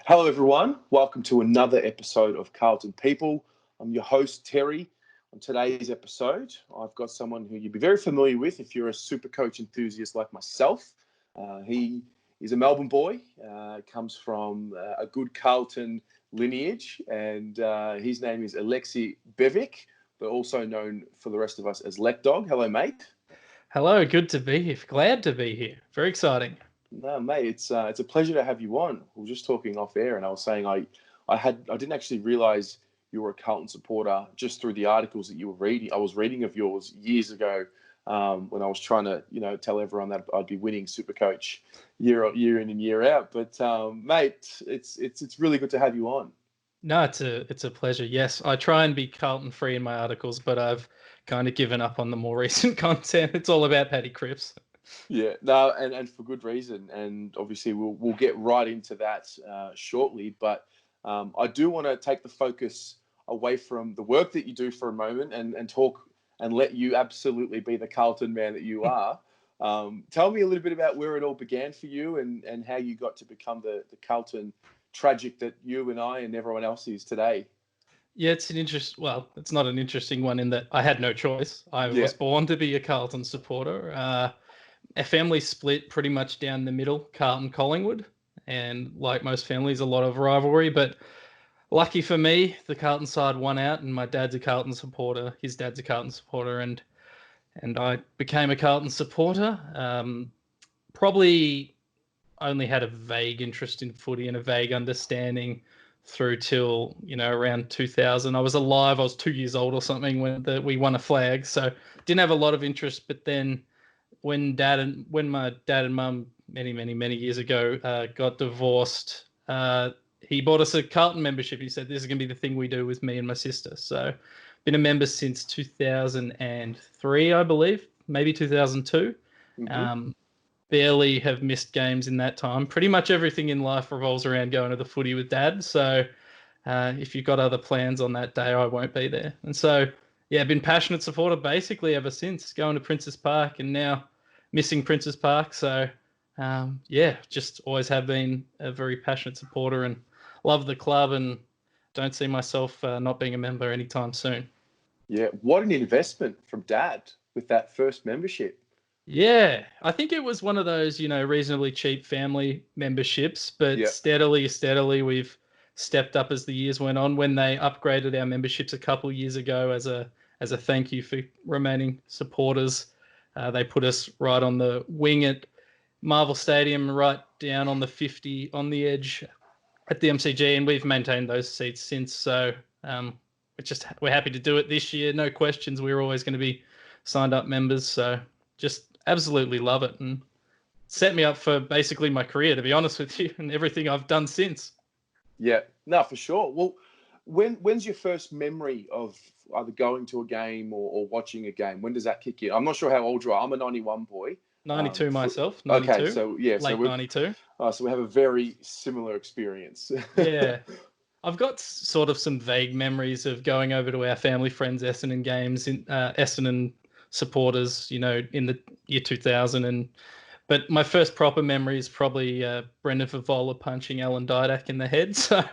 Hello, everyone. Welcome to another episode of Carlton People. I'm your host, Terry. On today's episode, I've got someone who you'd be very familiar with if you're a SuperCoach enthusiast like myself. He is a Melbourne boy, comes from a good Carlton lineage, and his name is Alexie Beovich, but also known for the rest of us as LekDog. Hello, mate. Hello, good to be here. Glad to be here. Very exciting. No, mate, it's a pleasure to have you on. We were just talking off air, and I was saying I didn't actually realise you were a Carlton supporter just through the articles that you were reading. I was reading of yours years ago when I was trying to, tell everyone that I'd be winning SuperCoach year in and year out. But mate, it's really good to have you on. No, it's a pleasure. Yes, I try and be Carlton free in my articles, but I've kind of given up on the more recent content. It's all about Paddy Cripps. Yeah, no, and for good reason. And obviously, we'll get right into that shortly. But I do want to take the focus away from the work that you do for a moment and talk and let you absolutely be the Carlton man that you are. Tell me a little bit about where it all began for you and how you got to become the Carlton tragic that you and I and everyone else is today. Yeah, it's it's not an interesting one in that I had no choice. I was born to be a Carlton supporter. Our family split pretty much down the middle, Carlton Collingwood, and like most families, a lot of rivalry. But lucky for me, the Carlton side won out, and my dad's a Carlton supporter. His dad's a Carlton supporter, and I became a Carlton supporter. Probably only had a vague interest in footy and a vague understanding through till around 2000. I was alive. I was 2 years old or something when we won a flag, so didn't have a lot of interest. But then when my dad and mum many years ago got divorced, he bought us a Carlton membership. He said, this is going to be the thing we do with me and my sister. So been a member since 2003, I believe, maybe 2002. Mm-hmm. Barely have missed games in that time. Pretty much everything in life revolves around going to the footy with dad. So if you've got other plans on that day, I won't be there. And so, yeah, been passionate supporter basically ever since, going to Princes Park and now missing Princes Park. So, just always have been a very passionate supporter and love the club and don't see myself not being a member anytime soon. Yeah, what an investment from dad with that first membership. Yeah, I think it was one of those, reasonably cheap family memberships, but steadily we've stepped up as the years went on. When they upgraded our memberships a couple of years ago as a thank you for remaining supporters, they put us right on the wing at Marvel Stadium, right down on the 50 on the edge at the MCG, and we've maintained those seats since. So we're happy to do it this year. No questions. We're always going to be signed up members. So just absolutely love it and set me up for basically my career, to be honest with you, and everything I've done since. Yeah, no, for sure. Well, when's your first memory of either going to a game or watching a game? When does that kick in? I'm not sure how old you are. I'm a 91 boy. 92 myself, 92. Okay, so yeah. Late 92. So we have a very similar experience. Yeah. I've got sort of some vague memories of going over to our family friends' Essendon games, Essendon supporters, in the year 2000. But my first proper memory is probably Brendan Favola punching Alan Didak in the head. So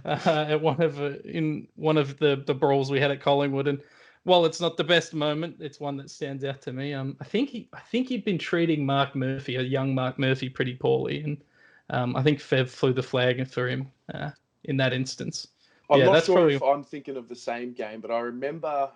at one of the brawls we had at Collingwood, and while it's not the best moment, it's one that stands out to me. I think he'd been treating a young Mark Murphy, pretty poorly, and I think Fev flew the flag for him in that instance. I'm not sure if I'm thinking of the same game, but I remember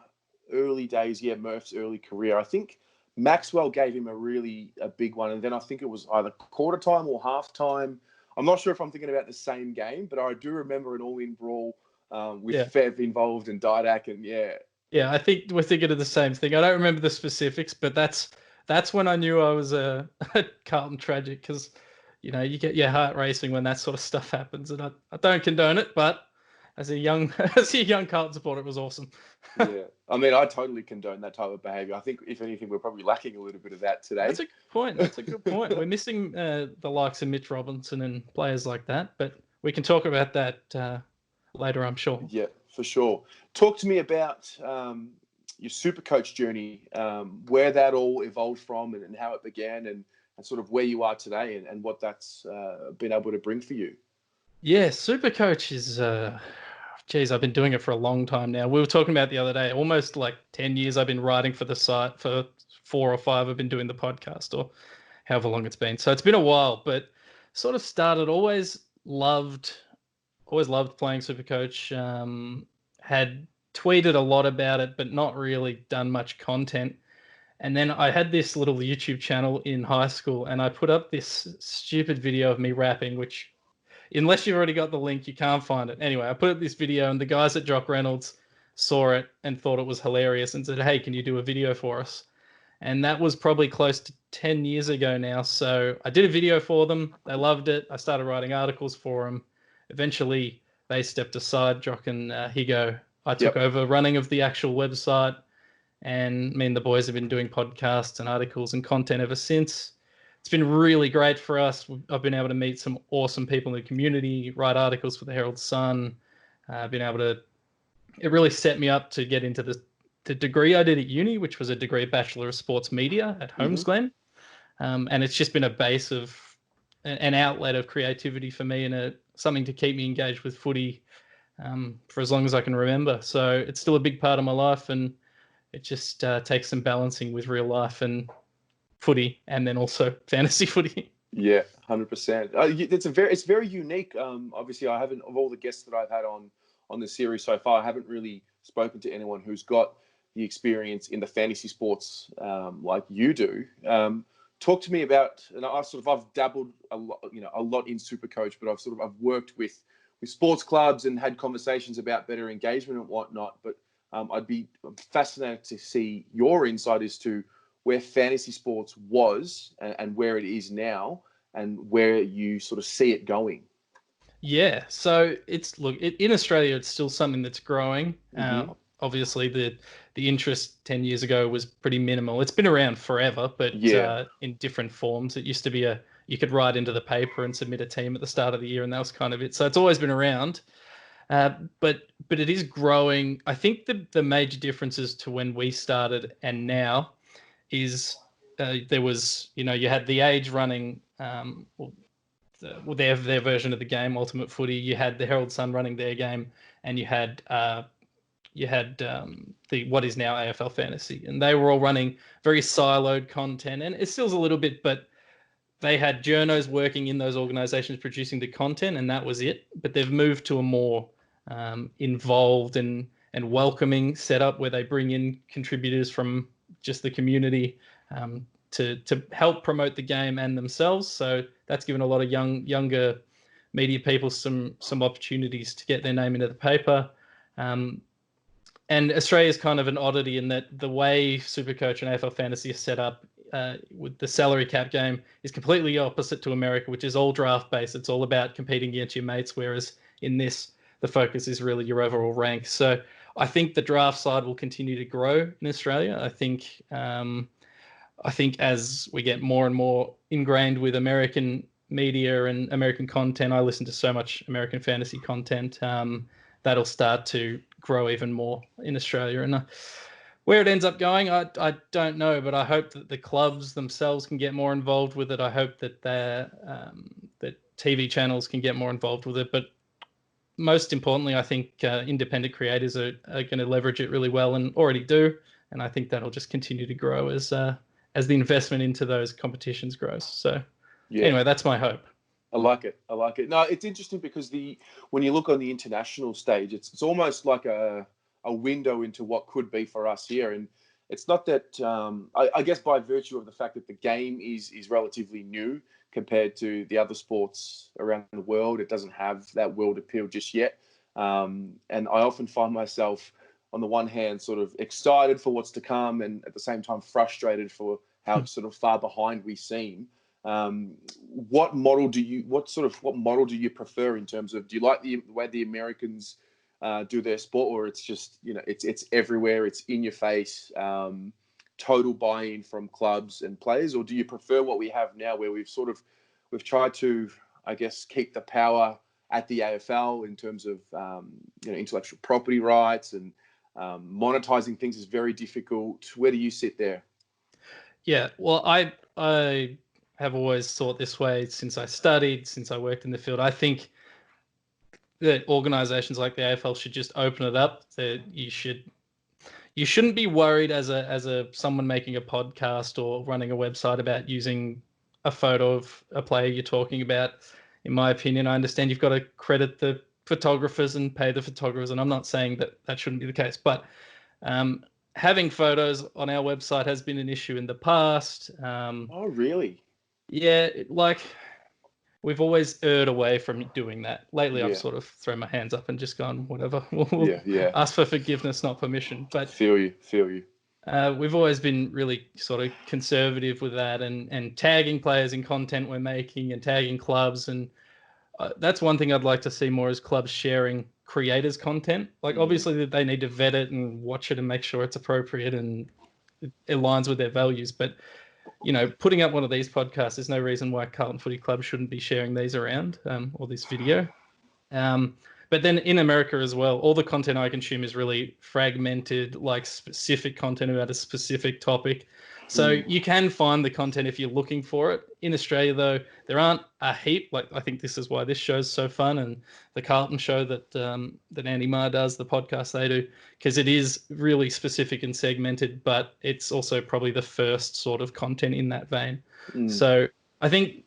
early days, Murph's early career. I think Maxwell gave him a big one, and then I think it was either quarter time or half time. I'm not sure if I'm thinking about the same game, but I do remember an all-in brawl with Fev involved and Didak, and Yeah, I think we're thinking of the same thing. I don't remember the specifics, but that's when I knew I was a Carlton tragic, because you get your heart racing when that sort of stuff happens, and I don't condone it, but as a young Carlton supporter, it was awesome. Yeah, I mean, I totally condone that type of behaviour. I think, if anything, we're probably lacking a little bit of that today. That's a good point. We're missing the likes of Mitch Robinson and players like that, but we can talk about that later, I'm sure. Yeah, for sure. Talk to me about your SuperCoach journey, where that all evolved from and how it began and sort of where you are today and what that's been able to bring for you. Yeah, SuperCoach is, geez, I've been doing it for a long time now. We were talking about the other day, almost like 10 years I've been writing for the site. For 4 or 5, I've been doing the podcast, or however long it's been. So it's been a while, but sort of started, always loved playing SuperCoach. Had tweeted a lot about it, but not really done much content. And then I had this little YouTube channel in high school, and I put up this stupid video of me rapping, which, unless you've already got the link, you can't find it. Anyway, I put up this video, and the guys at Jock Reynolds saw it and thought it was hilarious and said, "Hey, can you do a video for us?" And that was probably close to 10 years ago now. So I did a video for them. They loved it. I started writing articles for them. Eventually, they stepped aside, Jock and Higo. I took over running of the actual website, and me and the boys have been doing podcasts and articles and content ever since. It's been really great for us. I've been able to meet some awesome people in the community, write articles for the Herald Sun. It really set me up to get into the degree I did at uni, which was a degree Bachelor of Sports Media at Holmes Glen. And it's just been a base of an outlet of creativity for me, and something to keep me engaged with footy for as long as I can remember. So it's still a big part of my life, and it just takes some balancing with real life and footy, and then also fantasy footy. Yeah, 100%. It's very unique. Obviously, of all the guests that I've had on the series so far, I haven't really spoken to anyone who's got the experience in the fantasy sports like you do. Talk to me about, and I've dabbled a lot in SuperCoach, but I've worked with sports clubs and had conversations about better engagement and whatnot. But I'd be fascinated to see your insight as to where fantasy sports was and where it is now, and where you sort of see it going. Yeah, so in Australia, it's still something that's growing. Obviously, the interest 10 years ago was pretty minimal. It's been around forever, but in different forms. It used to be you could write into the paper and submit a team at the start of the year, and that was kind of it. So it's always been around, but it is growing. I think the major differences to when we started and now is there was, you had The Age running their version of the game, Ultimate Footy. You had the Herald Sun running their game, and you had the what is now AFL Fantasy, and they were all running very siloed content, and it still's a little bit, but they had journos working in those organizations producing the content, and that was it. But they've moved to a more involved and welcoming setup where they bring in contributors from just the community to help promote the game and themselves. So that's given a lot of younger media people some opportunities to get their name into the paper. And Australia is kind of an oddity in that the way SuperCoach and AFL Fantasy is set up with the salary cap game is completely opposite to America, which is all draft based. It's all about competing against your mates, whereas in this, the focus is really your overall rank. So I think the draft side will continue to grow in Australia. I think as we get more and more ingrained with American media and American content, I listen to so much American fantasy content, that'll start to grow even more in Australia. And where it ends up going, I don't know, but I hope that the clubs themselves can get more involved with it. I hope that that TV channels can get more involved with it. But most importantly, I think independent creators are going to leverage it really well, and already do. And I think that'll just continue to grow as the investment into those competitions grows. So anyway, that's my hope. I like it. No, it's interesting because when you look on the international stage, it's almost like a window into what could be for us here. And it's not that, I guess by virtue of the fact that the game is relatively new compared to the other sports around the world, it doesn't have that world appeal just yet. And I often find myself, on the one hand, sort of excited for what's to come, and at the same time frustrated for how sort of far behind we seem. What model do you prefer in terms of, do you like the way the Americans do their sport, or it's just, it's everywhere, it's in your face, total buy-in from clubs and players? Or do you prefer what we have now, where we've tried to, I guess, keep the power at the AFL in terms of intellectual property rights, and monetizing things is very difficult? Where do you sit there? Yeah, well, I have always thought this way since I studied, since I worked in the field. I think that organisations like the AFL should just open it up. That you shouldn't be worried as a someone making a podcast or running a website about using a photo of a player you're talking about. In my opinion, I understand you've got to credit the photographers and pay the photographers, and I'm not saying that shouldn't be the case, but having photos on our website has been an issue in the past. Oh, really? Yeah, we've always erred away from doing that. Lately, I've sort of thrown my hands up and just gone, whatever. We'll ask for forgiveness, not permission. But feel you. We've always been really sort of conservative with that, and tagging players in content we're making and tagging clubs. And that's one thing I'd like to see more, is clubs sharing creators' content. Like, obviously they need to vet it and watch it and make sure it's appropriate and it aligns with their values. But, putting up one of these podcasts, there's no reason why Carlton Footy Club shouldn't be sharing these around, or this video. But then in America as well, all the content I consume is really fragmented, like specific content about a specific topic. So you can find the content if you're looking for it. In Australia, though, there aren't a heap. Like, I think this is why this show's so fun, and the Carlton show that Andy Marr does, the podcast they do, because it is really specific and segmented, but it's also probably the first sort of content in that vein. So I think,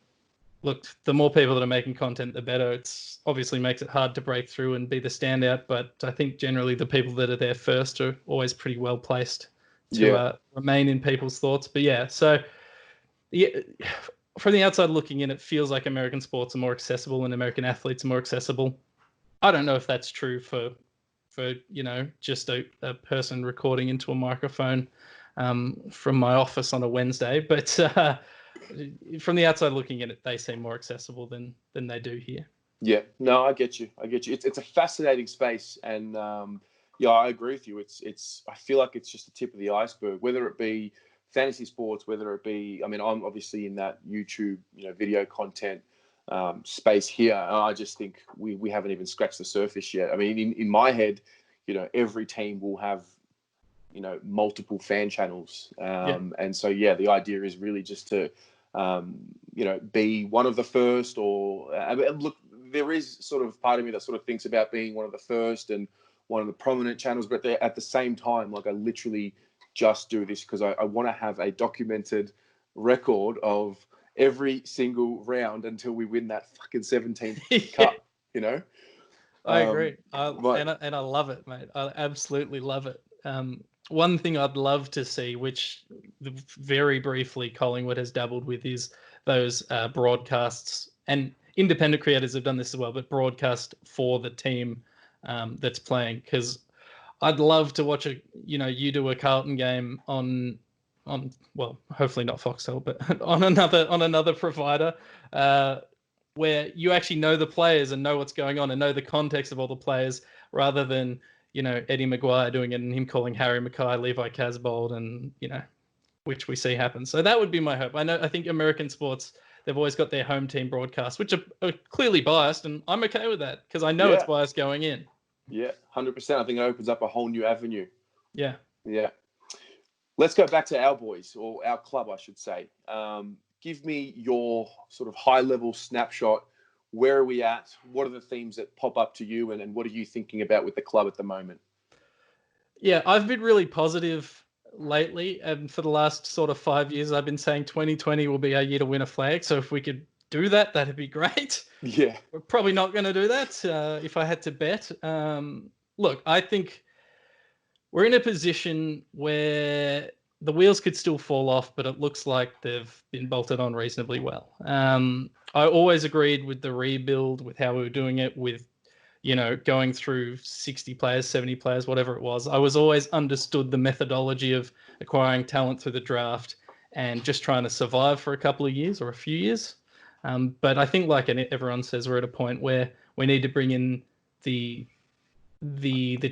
look, the more people that are making content, the better. It's obviously makes it hard to break through and be the standout, but I think generally the people that are there first are always pretty well placed to remain in people's thoughts. But from the outside looking in, it feels like American sports are more accessible and American athletes are more accessible. I don't know if that's true for just a person recording into a microphone from my office on a Wednesday, but from the outside looking in, they seem more accessible than they do here. Yeah, no, I get you. It's a fascinating space, and I agree with you. I feel like it's just the tip of the iceberg. Whether it be fantasy sports, whether it be, I'm obviously in that YouTube, video content space here. And I just think we haven't even scratched the surface yet. I mean, in my head, every team will have, multiple fan channels, and so the idea is really just to, be one of the first, or look, there is sort of part of me that sort of thinks about being one of the first and one of the prominent channels, but at the same time, like, I literally just do this because I want to have a documented record of every single round until we win that fucking 17th cup, I agree. And I love it, mate. I absolutely love it. One thing I'd love to see, which very briefly Collingwood has dabbled with, is those broadcasts, and independent creators have done this as well, but broadcast for the team that's playing. Because I'd love to watch you do a Carlton game on well, hopefully not Foxtel, but on another provider, where you actually know the players and know what's going on and know the context of all the players, rather than Eddie Maguire doing it and him calling Harry Mackay, Levi Casbold, and which we see happen. So that would be my hope. I think American sports, they've always got their home team broadcasts, which are clearly biased, and I'm okay with that because I know it's biased going in. Yeah, 100%. I think it opens up a whole new avenue. Yeah. Let's go back to our boys, or our club, I should say. Give me your sort of high-level snapshot. Where are we at? What are the themes that pop up to you, and what are you thinking about with the club at the moment? Yeah, I've been really positive lately, and for the last sort of 5 years, I've been saying 2020 will be our year to win a flag. So if we could do that, that'd be great. Yeah. We're probably not going to do that if I had to bet. Look, I think we're in a position where the wheels could still fall off, but it looks like they've been bolted on reasonably well. I always agreed with the rebuild, with how we were doing it, with, going through 60 players, 70 players, whatever it was. I was always understood the methodology of acquiring talent through the draft and just trying to survive for a couple of years or a few years. But I think, like everyone says, we're at a point where we need to bring in the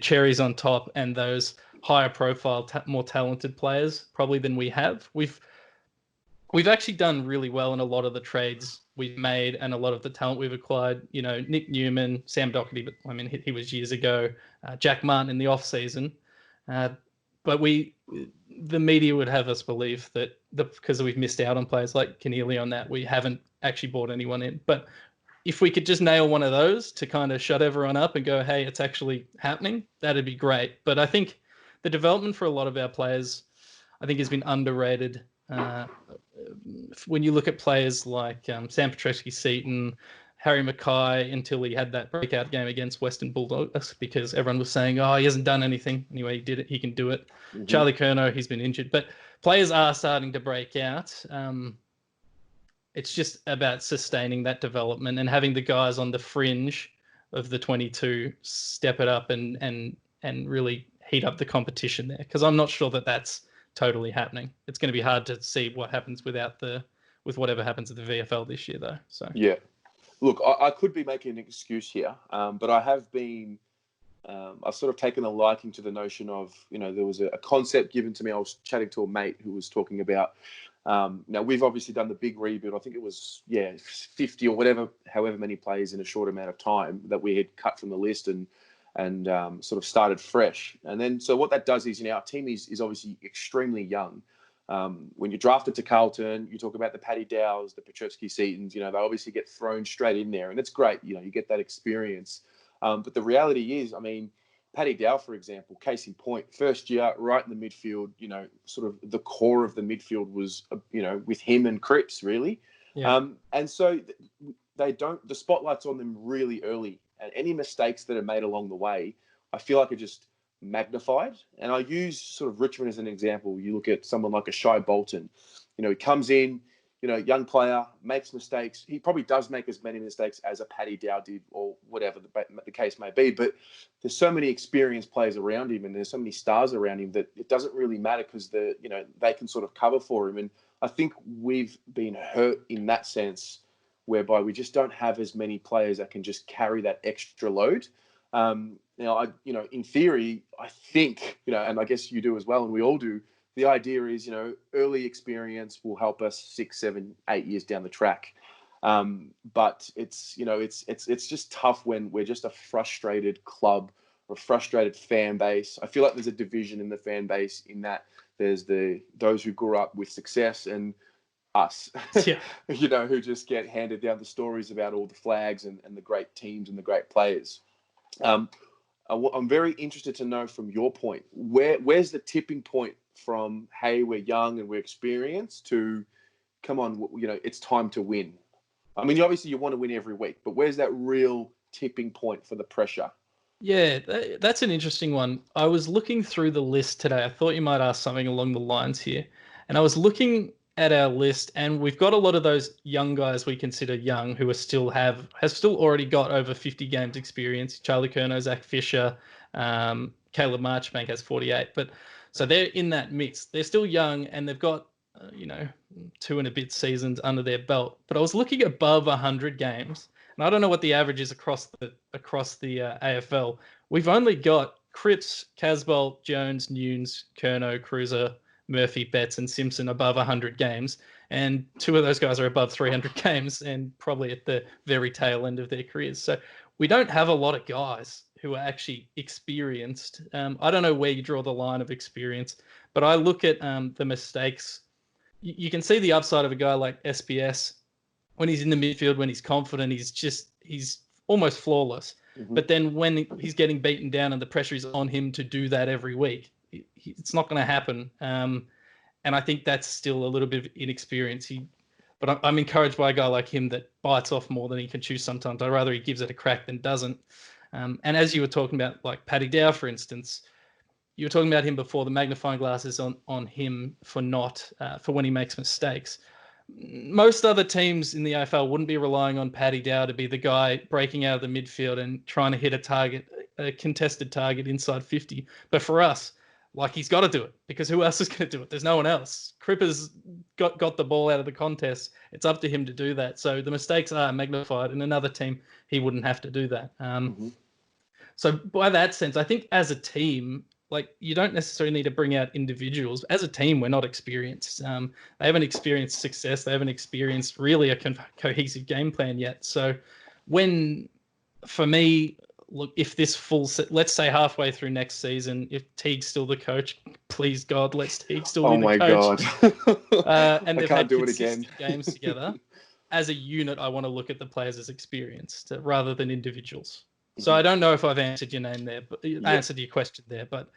cherries on top and those higher profile, more talented players probably than we have. We've actually done really well in a lot of the trades we've made and a lot of the talent we've acquired. Nick Newman, Sam Doherty, but I mean, he was years ago, Jack Martin in the off season. But the media would have us believe that because we've missed out on players like Keneally on that, we haven't actually brought anyone in. But if we could just nail one of those to kind of shut everyone up and go, hey, it's actually happening, that'd be great. But I think the development for a lot of our players, I think, has been underrated. When you look at players like Sam Petreski-Seton, Harry Mackay, until he had that breakout game against Western Bulldogs, because everyone was saying, oh, he hasn't done anything. Anyway, he did it. He can do it. Mm-hmm. Charlie Curnow, he's been injured. But players are starting to break out. It's just about sustaining that development and having the guys on the fringe of the 22 step it up and really heat up the competition there. Because I'm not sure that that's totally happening. It's going to be hard to see what happens with whatever happens at the VFL this year, though. So yeah, look, I could be making an excuse here, but I have been. I've sort of taken a liking to the notion of, there was a concept given to me. I was chatting to a mate who was talking about. Now, we've obviously done the big rebuild. I think it was, 50 or however many players in a short amount of time that we had cut from the list and sort of started fresh. And then, so what that does is, our team is obviously extremely young. When you're drafted to Carlton, you talk about the Paddy Dowes, the Petreski-Setons, they obviously get thrown straight in there. And it's great, you get that experience. But the reality is, Paddy Dow, for example, case in point, first year, right in the midfield, sort of the core of the midfield was, with him and Cripps, really. Yeah. And so the spotlight's on them really early. And any mistakes that are made along the way, I feel like are just magnified. And I use sort of Richmond as an example. You look at someone like a Shy Bolton, he comes in, young player, makes mistakes. He probably does make as many mistakes as a Paddy Dow did or whatever the case may be. But there's so many experienced players around him and there's so many stars around him that it doesn't really matter because they can sort of cover for him. And I think we've been hurt in that sense, whereby we just don't have as many players that can just carry that extra load. In theory, I think, and I guess you do as well, and we all do, the idea is, early experience will help us 6, 7, 8 years down the track. But it's just tough when we're just a frustrated club or a frustrated fan base. I feel like there's a division in the fan base in that there's those who grew up with success and us, yeah. Who just get handed down the stories about all the flags and the great teams and the great players. I'm very interested to know from your point, where's the tipping point from, hey, we're young and we're experienced to, come on, it's time to win. Obviously you want to win every week, but where's that real tipping point for the pressure? Yeah, that's an interesting one. I was looking through the list today. I thought you might ask something along the lines here. And I was looking at our list, and we've got a lot of those young guys we consider young who have still already got over 50 games experience. Charlie Curnow, Zach Fisher, Caleb Marchbank has 48. But so they're in that mix. They're still young, and they've got 2 and a bit seasons under their belt. But I was looking above 100 games, and I don't know what the average is across the AFL. We've only got Cripps, Casbolt, Jones, Nunes, Curnow, Cruiser, Murphy, Betts, and Simpson above 100 games, and 2 of those guys are above 300 games and probably at the very tail end of their careers. So we don't have a lot of guys who are actually experienced. I don't know where you draw the line of experience, but I look at the mistakes. You can see the upside of a guy like SPS when he's in the midfield, when he's confident, he's almost flawless. Mm-hmm. But then when he's getting beaten down and the pressure is on him to do that every week, it's not going to happen. And I think that's still a little bit of inexperience. But I'm encouraged by a guy like him that bites off more than he can chew sometimes. I'd rather he gives it a crack than doesn't. And as you were talking about, like Paddy Dow, for instance, you were talking about him before, the magnifying glass is on him for when he makes mistakes. Most other teams in the AFL wouldn't be relying on Paddy Dow to be the guy breaking out of the midfield and trying to hit a contested target inside 50. But for us, he's got to do it, because who else is going to do it? There's no one else. Cripper's got the ball out of the contest. It's up to him to do that. So the mistakes are magnified. In another team, he wouldn't have to do that. So by that sense, I think as a team, you don't necessarily need to bring out individuals. As a team, we're not experienced. They haven't experienced success. They haven't experienced really a cohesive game plan yet. So for me, look, if this let's say halfway through next season, if Teague's still the coach, please God, let's Teague still be the coach. Oh my God. And they've had consistent games together. as a unit, I want to look at the players as experienced rather than individuals. So I don't know if I've answered your answered your question there, but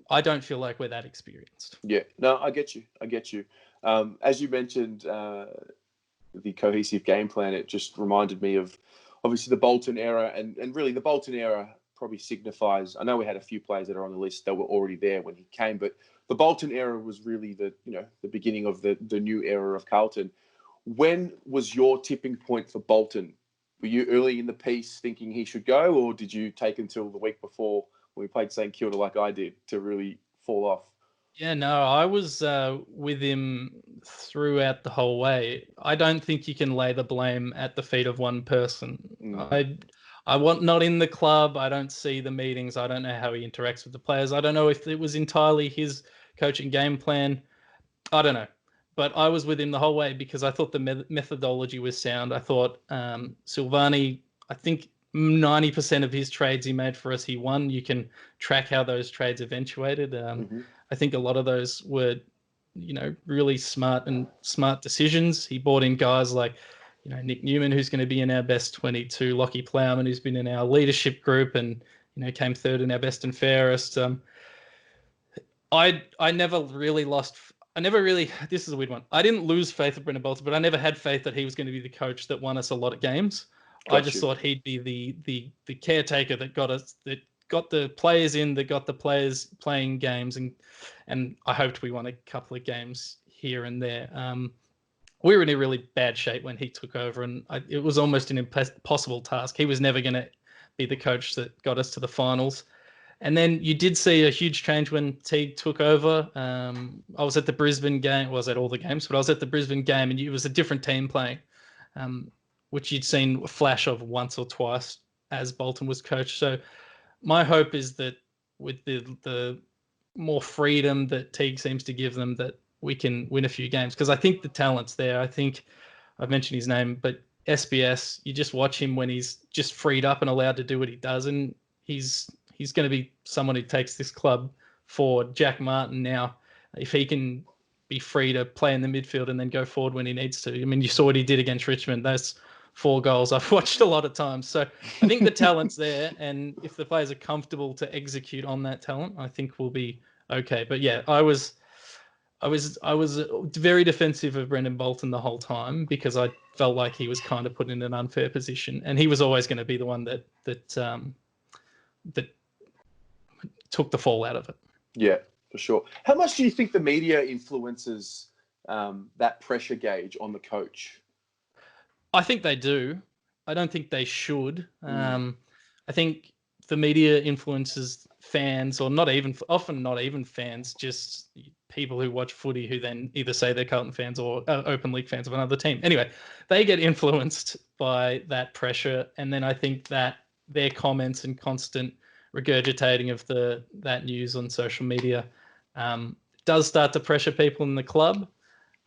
I don't feel like we're that experienced. Yeah, no, I get you. As you mentioned, the cohesive game plan, it just reminded me of obviously the Bolton era, and really the Bolton era probably signifies. I know we had a few players that are on the list that were already there when he came, but the Bolton era was really the beginning of the new era of Carlton. When was your tipping point for Bolton? Were you early in the piece thinking he should go, or did you take until the week before when we played St Kilda like I did to really fall off? Yeah, no, I was with him throughout the whole way. I don't think you can lay the blame at the feet of one person. I want not in the club. I don't see the meetings. I don't know how he interacts with the players. I don't know if it was entirely his coaching game plan. I don't know. But I was with him the whole way because I thought the methodology was sound. I thought Silvani, I think 90% of his trades he made for us, he won. You can track how those trades eventuated. I think a lot of those were, really smart decisions. He brought in guys like, Nick Newman, who's going to be in our best 22, Lockie Plowman, who's been in our leadership group and, came third in our best and fairest. I never really this is a weird one. I didn't lose faith in Brendan Bolton, but I never had faith that he was going to be the coach that won us a lot of games. I just thought he'd be the caretaker that got the players in, that got the players playing games, and I hoped we won a couple of games here and there. We were in a really bad shape when he took over, and it was almost an impossible task. He was never going to be the coach that got us to the finals. And then you did see a huge change when Teague took over. I was at the Brisbane game. I was at all the games, but I was at the Brisbane game, and it was a different team playing, which you'd seen a flash of once or twice as Bolton was coached. So my hope is that with the more freedom that Teague seems to give them, that we can win a few games. Because I think the talent's there. I think I've mentioned his name, but SBS, you just watch him when he's just freed up and allowed to do what he does, and he's going to be someone who takes this club forward. Jack Martin now, if he can be free to play in the midfield and then go forward when he needs to. I mean, you saw what he did against Richmond. Those 4 goals I've watched a lot of times. So I think the talent's there, and if the players are comfortable to execute on that talent, I think we'll be okay. But yeah, I was very defensive of Brendan Bolton the whole time because I felt like he was kind of put in an unfair position, and he was always going to be the one that took the fall out of it. Yeah, for sure. How much do you think the media influences that pressure gauge on the coach? I think they do. I don't think they should. I think the media influences fans, or often not even fans, just people who watch footy who then either say they're Carlton fans or open league fans of another team. Anyway, they get influenced by that pressure, and then I think that their comments and constant regurgitating of that news on social media does start to pressure people in the club.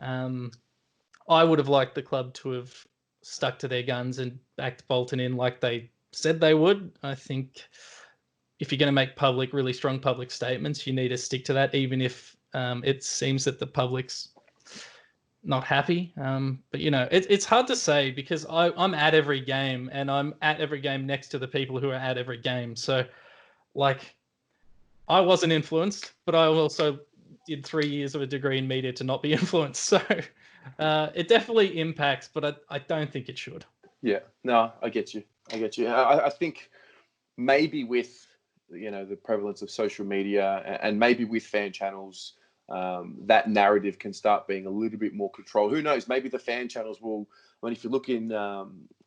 I would have liked the club to have stuck to their guns and backed Bolton in like they said they would. I think if you're going to make really strong public statements, you need to stick to that, even if it seems that the public's not happy. But, it's hard to say because I'm at every game, and I'm at every game next to the people who are at every game. So, I wasn't influenced, but I also did 3 years of a degree in media to not be influenced. So it definitely impacts, but I don't think it should. Yeah, no, I get you. I think maybe with, the prevalence of social media and maybe with fan channels, that narrative can start being a little bit more controlled. Who knows? Maybe the fan channels will. I mean, if you look in,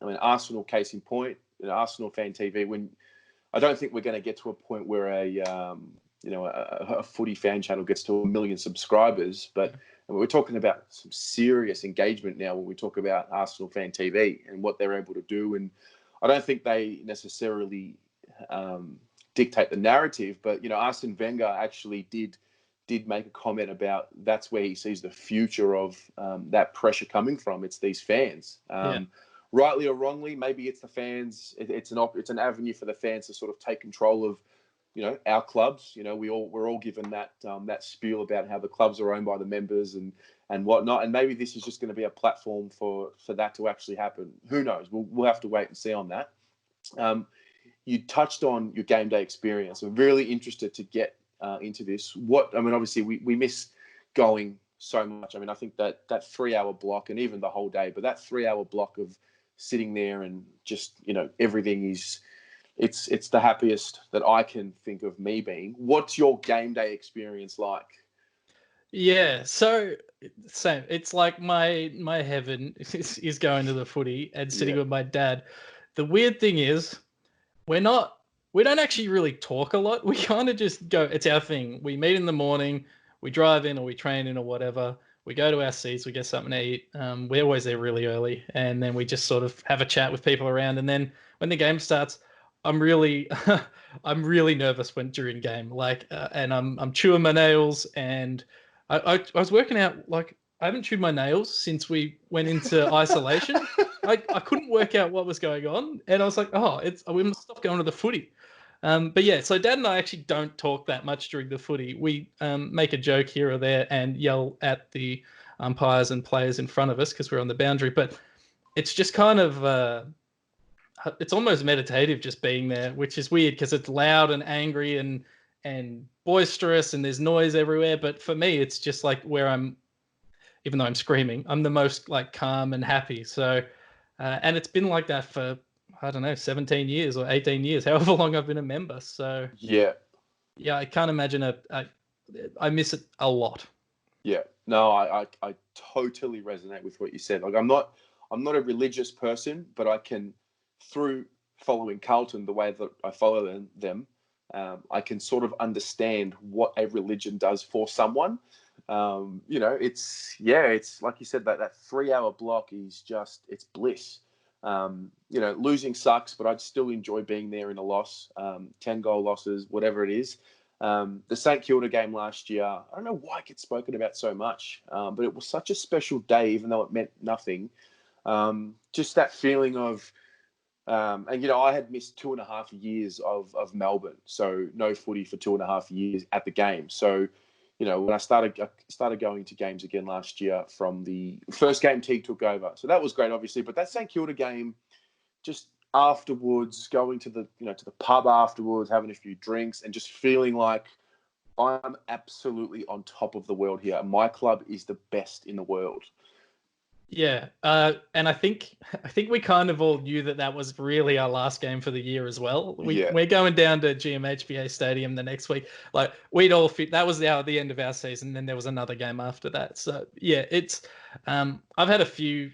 Arsenal, case in point, Arsenal fan TV. I don't think we're going to get to a point where a footy fan channel gets to 1 million subscribers, but we're talking about some serious engagement now when we talk about Arsenal fan TV and what they're able to do. And I don't think they necessarily dictate the narrative, but Arsene Wenger actually did make a comment about that's where he sees the future of that pressure coming from. It's these fans. Rightly or wrongly, maybe it's the fans. It's an avenue for the fans to sort of take control of our clubs. We're all given that that spiel about how the clubs are owned by the members and whatnot. And maybe this is just going to be a platform for that to actually happen. Who knows? We'll have to wait and see on that. You touched on your game day experience. I'm really interested to get into this. Obviously we miss going so much. I think that 3-hour block, and even the whole day, but that 3-hour block of sitting there and just, everything is, it's the happiest that I can think of me being. What's your game day experience like? Yeah, so same. It's like my heaven is going to the footy and sitting with my dad. The weird thing is, we don't actually really talk a lot. We kind of just go, it's our thing. We meet in the morning, we drive in or we train in or whatever. We go to our seats, we get something to eat. We're always there really early, and then we just sort of have a chat with people around. And then when the game starts, I'm really nervous during game. And I'm chewing my nails, and I was working out, like, I haven't chewed my nails since we went into isolation. I couldn't work out what was going on, and I was like, we must stop going to the footy. But yeah, so Dad and I actually don't talk that much during the footy. We make a joke here or there and yell at the umpires and players in front of us because we're on the boundary. But it's just kind of, it's almost meditative just being there, which is weird because it's loud and angry and boisterous and there's noise everywhere. But for me, it's just like where even though I'm screaming, I'm the most like calm and happy. So, and it's been like that for, I don't know, 17 years or 18 years, however long I've been a member. So yeah, I can't imagine I miss it a lot. Yeah, no, I totally resonate with what you said. Like, I'm not a religious person, but I can, through following Carlton the way that I follow them, I can sort of understand what a religion does for someone. It's like you said, that 3-hour block is just, it's bliss. Losing sucks, but I'd still enjoy being there in a loss, 10-goal losses, whatever it is. The St Kilda game last year, I don't know why it gets spoken about so much, but it was such a special day, even though it meant nothing. Just that feeling of, I had missed 2.5 years of Melbourne, so no footy for 2.5 years at the game. So, when I started going to games again last year from the first game Teague took over. So that was great, obviously. But that St Kilda game, just afterwards, going to the pub afterwards, having a few drinks, and just feeling like I'm absolutely on top of the world here. My club is the best in the world. Yeah, and I think we kind of all knew that was really our last game for the year as well. We're going down to GMHBA Stadium the next week. Like, we'd all fit. That was the end of our season. Then there was another game after that. So yeah, it's. I've had a few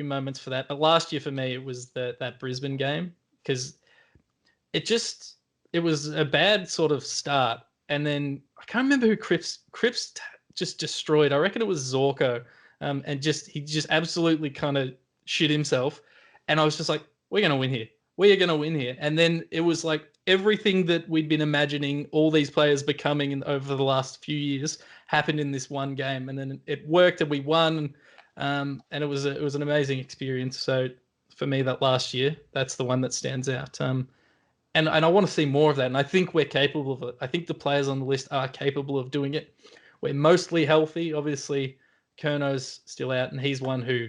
moments for that, but last year for me it was that Brisbane game, because it was a bad sort of start, and then I can't remember who Cripps just destroyed. I reckon it was Zorko. And he just absolutely kind of shit himself. And I was just like, we're going to win here. We are going to win here. And then it was like everything that we'd been imagining all these players becoming over the last few years happened in this one game. And then it worked and we won. And it was an amazing experience. So for me, that last year, that's the one that stands out. And I want to see more of that. And I think we're capable of it. I think the players on the list are capable of doing it. We're mostly healthy, obviously. Kerno's still out, and he's one who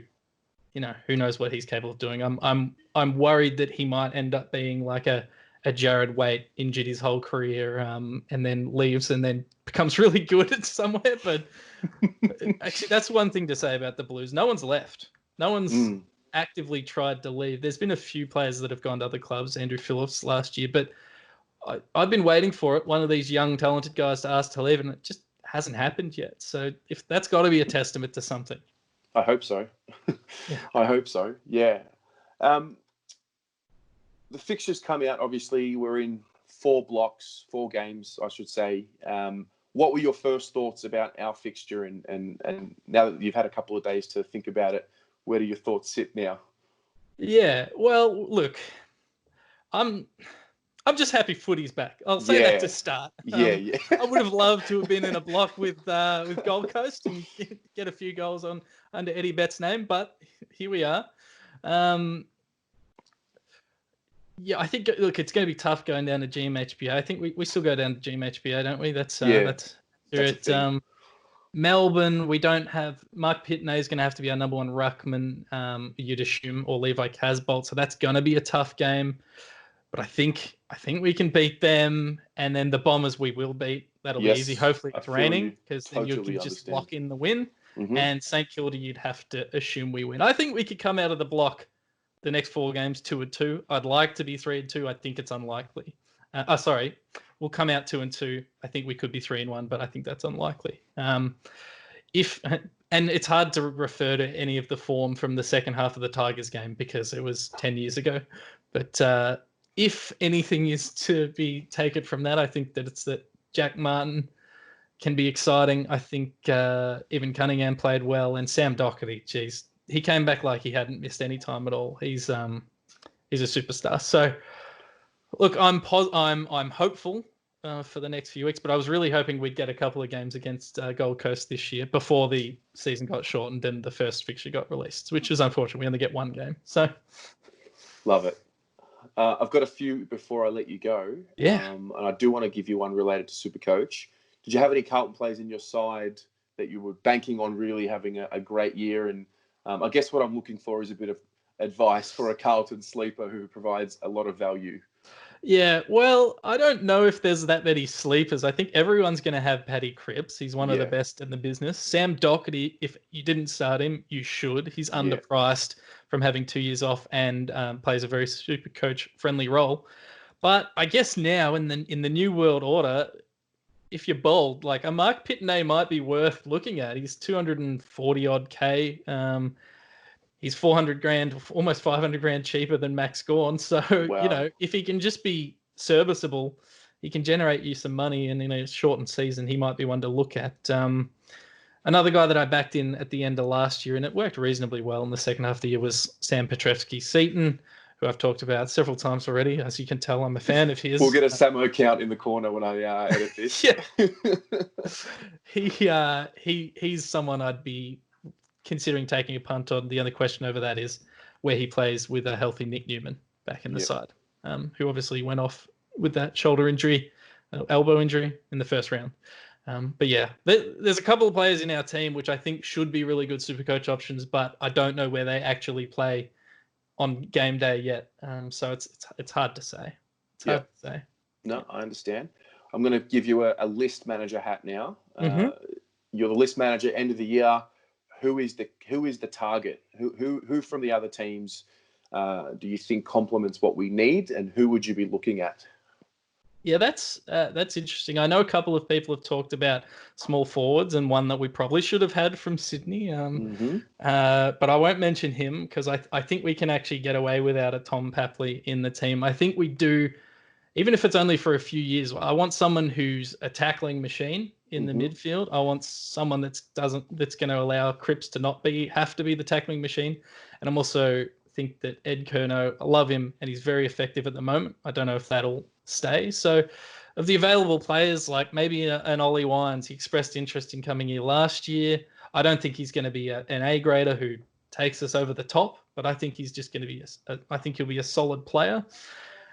knows what he's capable of doing. I'm worried that he might end up being like a Jared Waite, injured his whole career, and then leaves and then becomes really good at somewhere. But actually, that's one thing to say about the Blues. No one's left. No one's actively tried to leave. There's been a few players that have gone to other clubs, Andrew Phillips last year, but I've been waiting for it. One of these young, talented guys to ask to leave, and it just hasn't happened yet. So if that's got to be a testament to something. I hope so. Yeah. I hope so. Yeah. The fixtures come out. Obviously, we're in 4 games, I should say. What were your first thoughts about our fixture? And now that you've had a couple of days to think about it, where do your thoughts sit now? Yeah. Well, look, I'm just happy footy's back. I'll say that to start. I would have loved to have been in a block with Gold Coast and get a few goals under Eddie Betts' name, but here we are. Yeah, I think, look, it's going to be tough going down to GMHBA. I think we still go down to GMHBA, don't we? That's That's a it. thing. Melbourne, we don't have Mark Pitney is going to have to be our number one ruckman, you'd assume, or Levi Casbolt. So that's going to be a tough game. But I think we can beat them, and then the Bombers we will beat. That'll be easy. Yes, Hopefully I it's feel raining you. because then you Totally can just understand. lock in the win. Mm-hmm. And St Kilda, you'd have to assume we win. I think we could come out of the block the next 4 games 2-2. I'd like to be 3-2. I think it's unlikely. We'll come out 2-2. I think we could be 3-1, but I think that's unlikely. And it's hard to refer to any of the form from the second half of the Tigers game because it was 10 years ago. But if anything is to be taken from that, I think that it's that Jack Martin can be exciting. I think even Cunningham played well, and Sam Doherty, geez, he came back like he hadn't missed any time at all. He's a superstar. So look, I'm hopeful for the next few weeks, but I was really hoping we'd get a couple of games against Gold Coast this year before the season got shortened and the first fixture got released, which is unfortunate. We only get 1 game. So love it. I've got a few before I let you go. Yeah. And I do want to give you one related to SuperCoach. Did you have any Carlton players in your side that you were banking on really having a great year? And I guess what I'm looking for is a bit of advice for a Carlton sleeper who provides a lot of value. Yeah, well, I don't know if there's that many sleepers. I think everyone's going to have Paddy Cripps. He's one of the best in the business. Sam Doherty, if you didn't start him, you should. He's underpriced from having 2 years off and plays a very SuperCoach friendly role. But I guess now in the new world order, if you're bold, like a Mark Pitney might be worth looking at. He's 240 odd K. He's 400 grand, almost 500 grand cheaper than Max Gawn. So, Wow. if he can just be serviceable, he can generate you some money. And in a shortened season, he might be one to look at. Another guy that I backed in at the end of last year, and it worked reasonably well in the second half of the year, was Sam Petrevsky-Seton, who I've talked about several times already. As you can tell, I'm a fan of his. We'll get a Samo count in the corner when I edit this. He's someone I'd be considering taking a punt on. The only question over that is where he plays with a healthy Nick Newman back in the side, who obviously went off with that shoulder injury, elbow injury in the first round. But yeah, there's a couple of players in our team which I think should be really good SuperCoach options, but I don't know where they actually play on game day yet. So it's hard to say. It's hard to say. No, I understand. I'm going to give you a list manager hat now. You're the list manager end of the year. Who is the target? Who from the other teams do you think complements what we need, and who would you be looking at? Yeah, that's interesting. I know a couple of people have talked about small forwards, and one that we probably should have had from Sydney. But I won't mention him because I think we can actually get away without a Tom Papley in the team. I think we do, even if it's only for a few years. I want someone who's a tackling machine in the midfield. I want someone that's going to allow Cripps to not have to be the tackling machine. And I'm also think that Ed Curnow, I love him and he's very effective at the moment. I don't know if that'll stay. So of the available players, like maybe an Ollie Wines, he expressed interest in coming here last year. I don't think he's going to be an A grader who takes us over the top, but I think he's just going to be I think he'll be a solid player.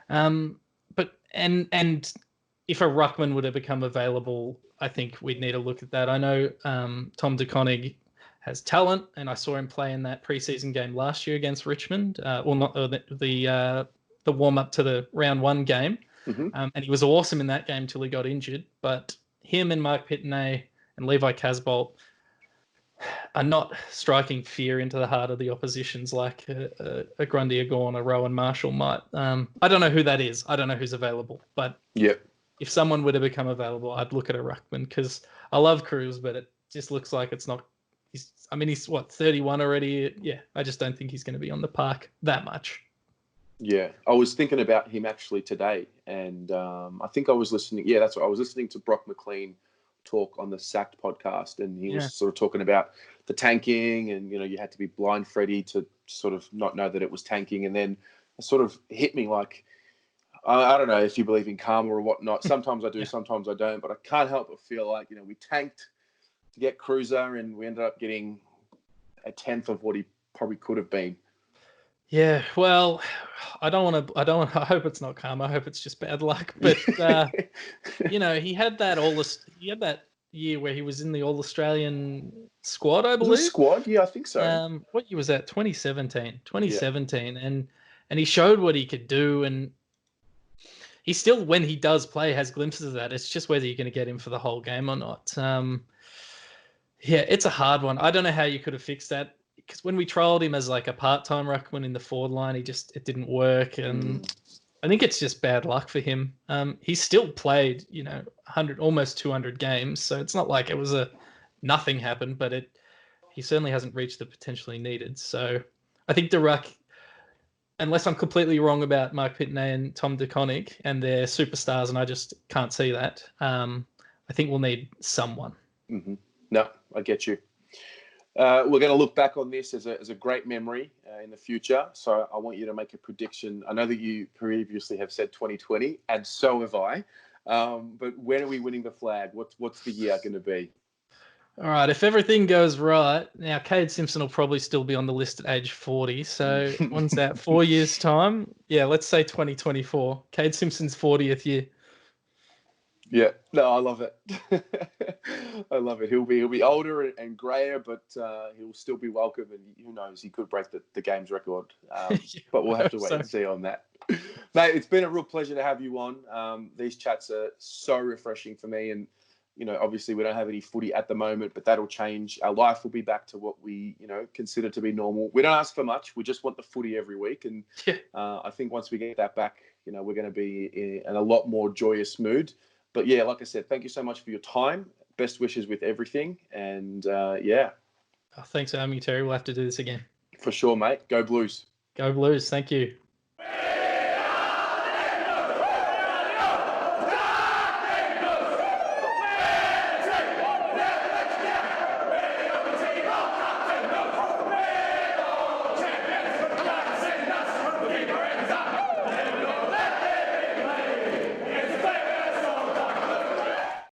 But if a ruckman would have become available, I think we'd need to look at that. I know Tom de Koning has talent, and I saw him play in that preseason game last year against Richmond, the warm up to the round 1 game, and he was awesome in that game till he got injured. But him and Mark Pitney and Levi Casbolt are not striking fear into the heart of the oppositions like a Grundy, a Gawn, a Rowan Marshall might. I don't know who that is. I don't know who's available. But if someone were to become available, I'd look at a ruckman because I love Cruz, but it just looks like it's not. He's 31 already? Yeah, I just don't think he's going to be on the park that much. Yeah, I was thinking about him actually today, and I think I was listening. Yeah, that's what I was listening to Brock McLean talk on the Sacked podcast, and he was sort of talking about the tanking, and you had to be blind Freddie to sort of not know that it was tanking, and then it sort of hit me like I don't know if you believe in karma or whatnot. Sometimes I do, sometimes I don't, but I can't help but feel like we tanked to get Cruiser, and we ended up getting a tenth of what he probably could have been. Yeah, well, I don't want to. I hope it's not karma. I hope it's just bad luck. But he had that He had that year where he was in the All Australian squad, I Was it a believe. squad? Yeah, I think so. What year was that? 2017. Yeah. 2017, and he showed what he could do, and he still, when he does play, has glimpses of that. It's just whether you're going to get him for the whole game or not. Yeah, it's a hard one. I don't know how you could have fixed that, because when we trialed him as like a part-time ruckman in the forward line, it didn't work, and I think it's just bad luck for him. He's still played, 100, almost 200 games, so it's not like it was nothing happened, but he certainly hasn't reached the potential he needed. So I think the ruck, unless I'm completely wrong about Mark Pitney and Tom DeConnick and their superstars, and I just can't see that, I think we'll need someone. Mm-hmm. No, I get you. We're going to look back on this as a great memory in the future. So I want you to make a prediction. I know that you previously have said 2020, and so have I. But when are we winning the flag? What's the year going to be? All right, if everything goes right, now Cade Simpson will probably still be on the list at age 40. So when's that? 4 years' time? Yeah, let's say 2024. Cade Simpson's 40th year. Yeah, no, I love it. I love it. He'll be older and grayer, but he'll still be welcome. And who knows, he could break the game's record. But we'll have to wait and see on that. Mate, it's been a real pleasure to have you on. These chats are so refreshing for me. And, obviously we don't have any footy at the moment, but that'll change. Our life will be back to what we, consider to be normal. We don't ask for much. We just want the footy every week. And I think once we get that back, we're going to be in a lot more joyous mood. But yeah, like I said, thank you so much for your time. Best wishes with everything. And yeah. Oh, thanks for having me, Terry. We'll have to do this again. For sure, mate. Go Blues. Go Blues. Thank you.